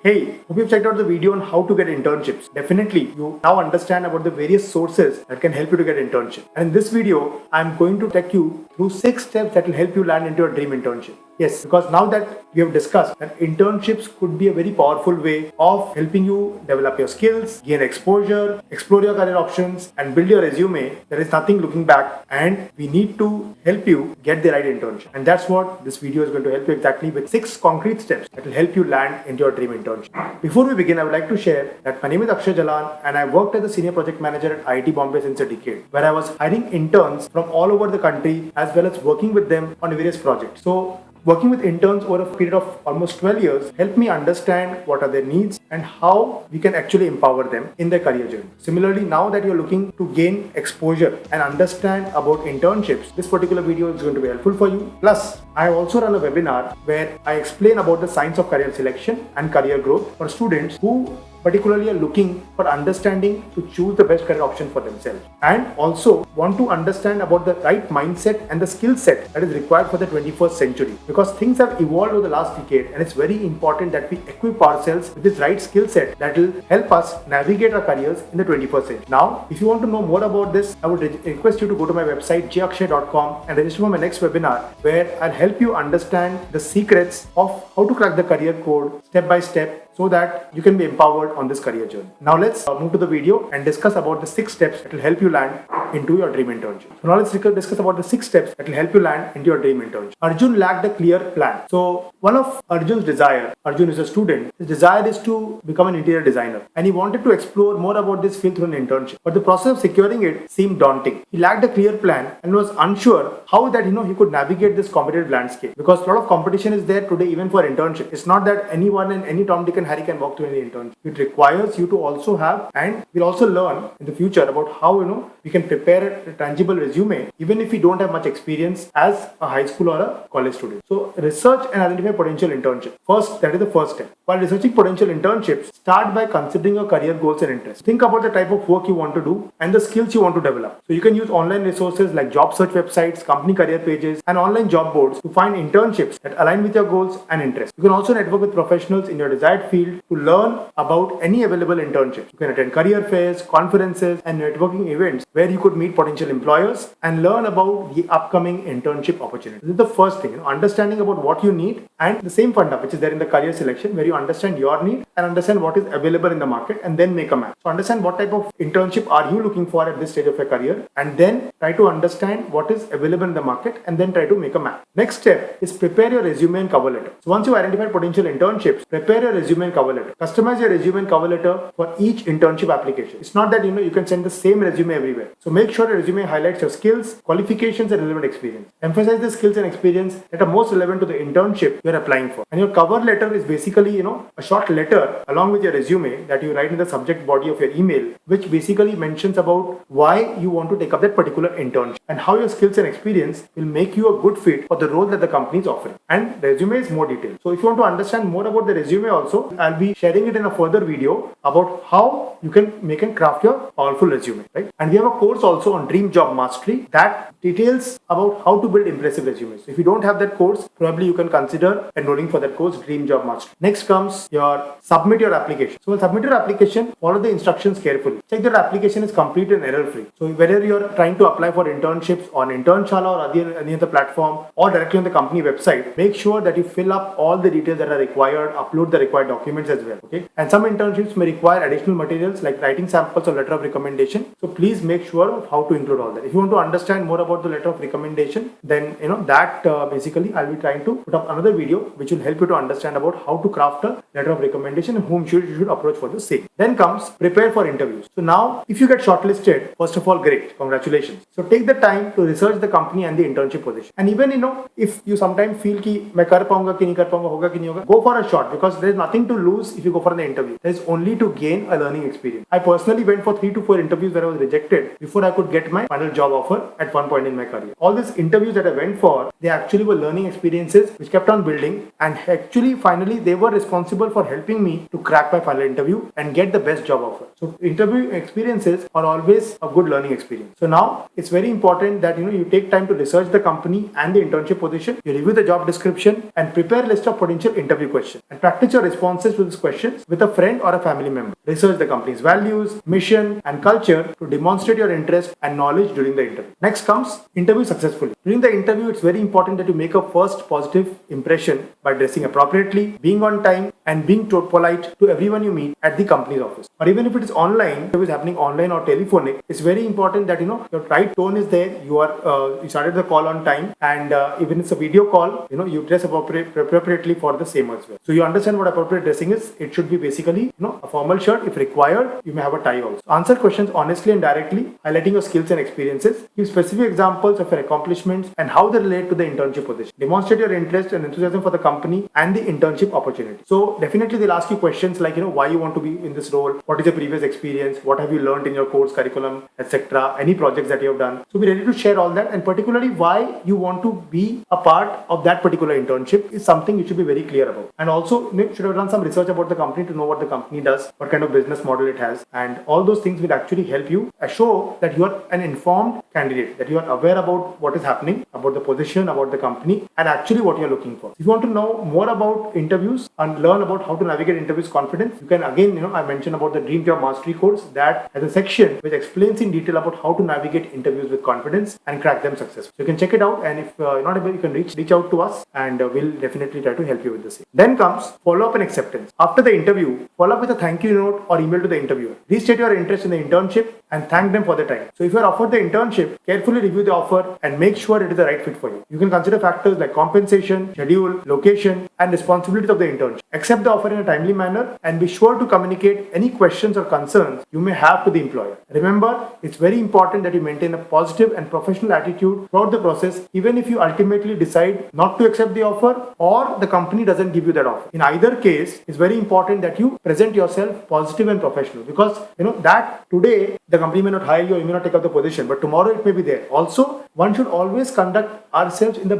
Hey, hope you've checked out the video on how to get internships. Definitely, you now understand about the various sources that can help you to get internship. And in this video, I'm going to take you through 6 steps that will help you land into your dream internship. Yes, because now that we have discussed that internships could be a very powerful way of helping you develop your skills, gain exposure, explore your career options, and build your resume, there is nothing looking back, and we need to help you get the right internship. And that's what this video is going to help you exactly with 6 concrete steps that will help you land into your dream internship. Before we begin, I would like to share that my name is Akshay Jalan and I worked as a senior project manager at IIT Bombay since a decade, where I was hiring interns from all over the country as well as working with them on various projects. So working with interns over a period of almost 12 years helped me understand what are their needs and how we can actually empower them in their career journey. Similarly, now that you're looking to gain exposure and understand about internships, this particular video is going to be helpful for you. Plus, I also run a webinar where I explain about the science of career selection and career growth for students who particularly are looking for understanding to choose the best career option for themselves, and also want to understand about the right mindset and the skill set that is required for the 21st century, because things have evolved over the last decade and it's very important that we equip ourselves with this right skill set that will help us navigate our careers in the 21st century. Now, if you want to know more about this, I would request you to go to my website jakshay.com and register for my next webinar, where I'll help you understand the secrets of how to crack the career code step by step so that you can be empowered on this career journey. Now let's move to the video and discuss about the 6 steps that will help you land into your dream internship. So now let's discuss about the 6 steps that will help you land into your dream internship. Arjun lacked a clear plan. So one of Arjun's desire, Arjun is a student, his desire is to become an interior designer, and he wanted to explore more about this field through an internship. But the process of securing it seemed daunting. He lacked a clear plan and was unsure how that he could navigate this competitive landscape, because a lot of competition is there today even for internship. It's not that anyone and any Tom, Dick and Harry can walk to any internship. It requires you to also have, and we'll also learn in the future about how we can prepare a tangible resume even if we don't have much experience as a high school or a college student. So research and identify potential internships. First, that is the first step. While researching potential internships, start by considering your career goals and interests. Think about the type of work you want to do and the skills you want to develop. So you can use online resources like job search websites, company career pages, and online job boards to find internships that align with your goals and interests. You can also network with professionals in your desired field to learn about any available internships. You can attend career fairs, conferences, and networking events where you could meet potential employers and learn about the upcoming internship opportunities. This is the first thing, understanding about what you need, and the same funda which is there in the career selection, where you understand your need and understand what is available in the market and then make a match. So understand what type of internship are you looking for at this stage of your career, and then try to understand what is available in the market and then try to make a match. Next step is prepare your resume and cover letter. So once you identify potential internships, prepare your resume and cover letter. Customize your resume and cover letter for each internship application. It's not that you can send the same resume everywhere. So make sure your resume highlights your skills, qualifications, and relevant experience. Emphasize the skills and experience that are most relevant to the internship you're applying for. And your cover letter is basically a short letter along with your resume that you write in the subject body of your email, which basically mentions about why you want to take up that particular internship and how your skills and experience will make you a good fit for the role that the company is offering. And the resume is more detailed. So if you want to understand more about the resume also, I'll be sharing it in a further video about how you can make and craft your powerful resume, right? And we have a course also on Dream Job Mastery that details about how to build impressive resumes. So if you don't have that course, probably you can consider enrolling for that course, Dream Job Mastery. Next comes your submit your application. So when submit your application, follow the instructions carefully. Check that your application is complete and error-free. So whether you're trying to apply for internships on Internshala or any other platform or directly on the company website, make sure that you fill up all the details that are required, upload the required documents as well. Okay. And some internships may require additional materials like writing samples or letter of recommendation. So please make sure of how to include all that. If you want to understand more about the letter of recommendation, then that basically I'll be trying to put up another video which will help you to understand about how to craft a letter of recommendation and whom you should approach for the same. Then comes prepare for interviews. So now if you get shortlisted, first of all, great, congratulations. So take the time to research the company and the internship position. And even if you sometimes feel ki main kar paunga ki nahi kar paunga, hoga ki nahi hoga, go for a shot, because there is nothing to lose if you go for an interview. There is only to gain a learning experience. I personally went for 3 to 4 interviews where I was rejected before I could get my final job offer at one point in my career. All these interviews that I went for, they actually were learning experiences which kept on building, and actually finally they were responsible for helping me to crack my final interview and get the best job offer. So interview experiences are always a good learning experience. So now it's very important that you take time to research the company and the internship position, you review the job description and prepare a list of potential interview questions and practice your response responses to these questions with a friend or a family member. Research the company's values, mission, and culture to demonstrate your interest and knowledge during the interview. Next comes interview successfully. During the interview, it's very important that you make a first positive impression by dressing appropriately, being on time, and being polite to everyone you meet at the company's office. Or even if it is online, if it is happening online or telephonic, it's very important that your right tone is there. You started the call on time, and even it's a video call, you dress appropriately for the same as well. So you understand what appropriate dressing is. It should be basically a formal shirt. If required, you may have a tie also. Answer questions honestly and directly, highlighting your skills and experiences. Give specific examples of your accomplishments and how they relate to the internship position. Demonstrate your interest and enthusiasm for the company and the internship opportunity. So definitely they'll ask you questions like why you want to be in this role, what is your previous experience, what have you learned in your course curriculum, etc., any projects that you have done. So be ready to share all that, and particularly why you want to be a part of that particular internship is something you should be very clear about. And also you should have done some research about the company to know what the company does, what kind of business model it has, and all those things will actually help you show that you are an informed candidate, that you are aware about what is happening, about the position, about the company, and actually what you are looking for. If you want to know more about interviews and learn about how to navigate interviews confidence, you can again, I mentioned about the Dream Job Mastery course that has a section which explains in detail about how to navigate interviews with confidence and crack them successfully. So you can check it out, and if you're not able, you can reach out to us, and we'll definitely try to help you with the same. Then comes follow up and acceptance. After the interview, follow up with a thank you note or email to the interviewer. Restate your interest in the internship and thank them for the time. So if you are offered the internship, carefully review the offer and make sure it is the right fit for you. You can consider factors like compensation, schedule, location, and responsibilities of the internship. Accept the offer in a timely manner and be sure to communicate any questions or concerns you may have to the employer. Remember, it's very important that you maintain a positive and professional attitude throughout the process, even if you ultimately decide not to accept the offer or the company doesn't give you that offer. In either case, it's very important that you present yourself positive and professional, because that today the company may not hire you or you may not take up the position, but tomorrow it may be there. Also, one should always conduct ourselves in our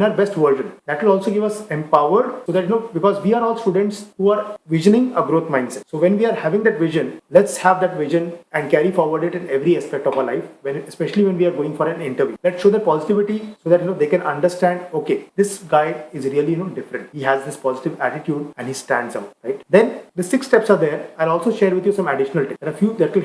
best version. That will also give us empowered, so that because we are all students who are visioning a growth mindset. So when we are having that vision, let's have that vision and carry forward it in every aspect of our life, especially when we are going for an interview. Let's show that positivity so that they can understand, okay, this guy is really different. He has this positive attitude and he stands out, right? Then the 6 steps are there. I'll also share with you some additional tips. There are a few that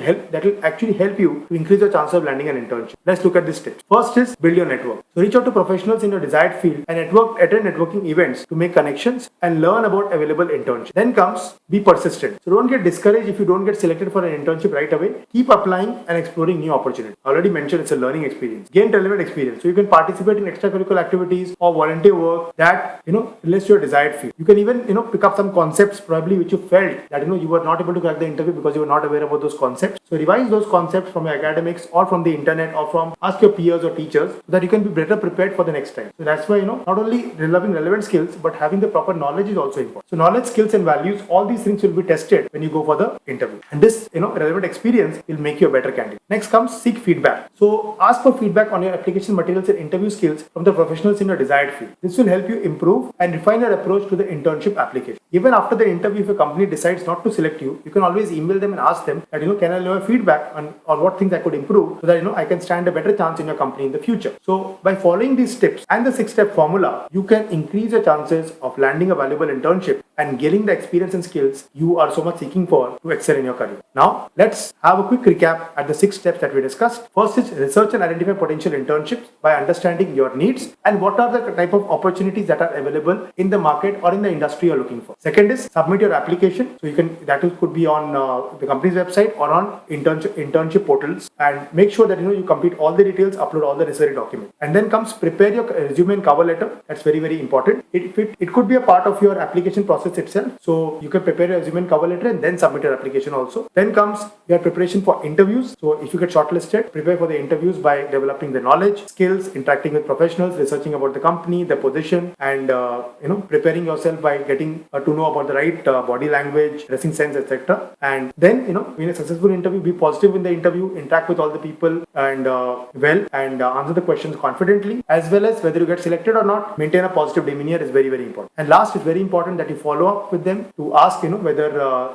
will actually help you to increase your chance of landing an internship. Let's look at these tips. First is build your network. So reach out to professionals in your desired field and attend networking events to make connections and learn about available internships. Then comes be persistent. So don't get discouraged if you don't get selected for an internship right away. Keep applying and exploring new opportunities. I already mentioned it's a learning experience. Gain relevant experience. So you can participate in extracurricular activities or volunteer work that relates to your desired field. You can even pick up some concepts probably which you felt that you were not able to crack the interview because you were not aware about those concepts. So revise those concepts from your academics or from the internet or from ask your peers or teachers, so that you can be better prepared for the next time. So that's why not only having relevant skills but having the proper knowledge is also important. So knowledge, skills and values, all these things will be tested when you go for the interview, and this relevant experience will make you a better candidate. Next comes seek feedback. So ask for feedback on your application materials and interview skills from the professionals in your desired field. This will help you improve and refine your approach to the internship application. Even after the interview, if a company decides not to select you, you can always email them and ask them that can I know feedback on what things I could improve, so that I can stand a better chance in your company in the future. So by following these tips and the 6-step formula, you can increase your chances of landing a valuable internship and gaining the experience and skills you are so much seeking for to excel in your career. Now, let's have a quick recap at the 6 steps that we discussed. First is research and identify potential internships by understanding your needs and what are the type of opportunities that are available in the market or in the industry you're looking for. Second is submit your application. So could be on the company's website or on internship portals, and make sure that you complete all the details, upload all the necessary documents. And then comes prepare your resume and cover letter. That's very, very important. It could be a part of your application process itself. So you can prepare your resume and cover letter and then submit your application also. Then comes your preparation for interviews. So if you get shortlisted, prepare for the interviews by developing the knowledge, skills, interacting with professionals, researching about the company, the position, and preparing yourself by getting to know about the right body language, dressing sense, etc. And then in a successful interview, be positive in the interview, interact with all the people and answer the questions confidently, as well as whether you get selected or not, maintain a positive demeanor is very, very important. And last, it's very important that you follow up with them to ask whether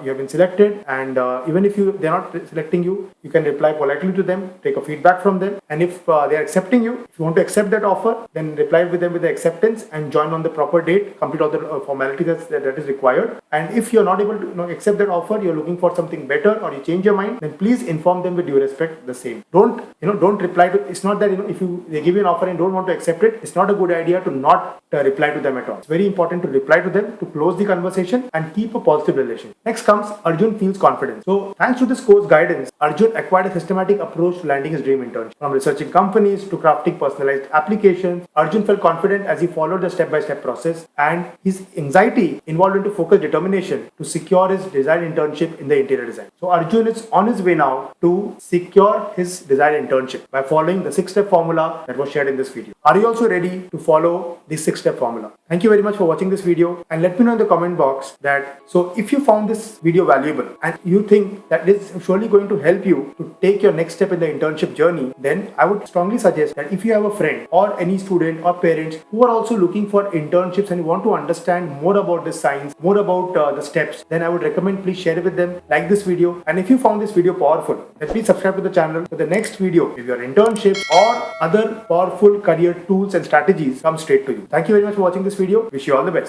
you have been selected, and even if they're not selecting you, you can reply politely to them, take a feedback from them, and if they are accepting you, if you want to accept that offer, then reply with them with the acceptance and join on the proper date, complete all the formality that is required. And if you're not able to accept that offer, you're looking for something better, or you change your mind, then please inform them with due respect the same. Don't reply to, it's not that if they give you an offer and don't want to accept it, it's not a good idea to not reply to them at all. It's very important to reply to them, to close the conversation and keep a positive relation. Next comes Arjun feels confident. So thanks to this course guidance, Arjun acquired a systematic approach to landing his dream internship. From researching companies to crafting personalized applications, Arjun felt confident as he followed the step-by-step process, and his anxiety involved into focused determination to secure his desired internship in the interior design. So Arjun is on his way now to secure his desired internship by following the 6-step formula that was shared in this video. Are you also ready to follow this 6-step formula? Thank you very much for watching this video, and let me know in the comment box that, so if you found this video valuable and you think that this is surely going to help you to take your next step in the internship journey, then I would strongly suggest that if you have a friend or any student or parents who are also looking for internships and want to understand more about this science, more about the steps, then I would recommend please share it with them, like this video, and if you found this video powerful, then please subscribe to the channel for the next video if your internship or other powerful career tools and strategies come straight to you. Thank you very much for watching this video. Wish you all the best.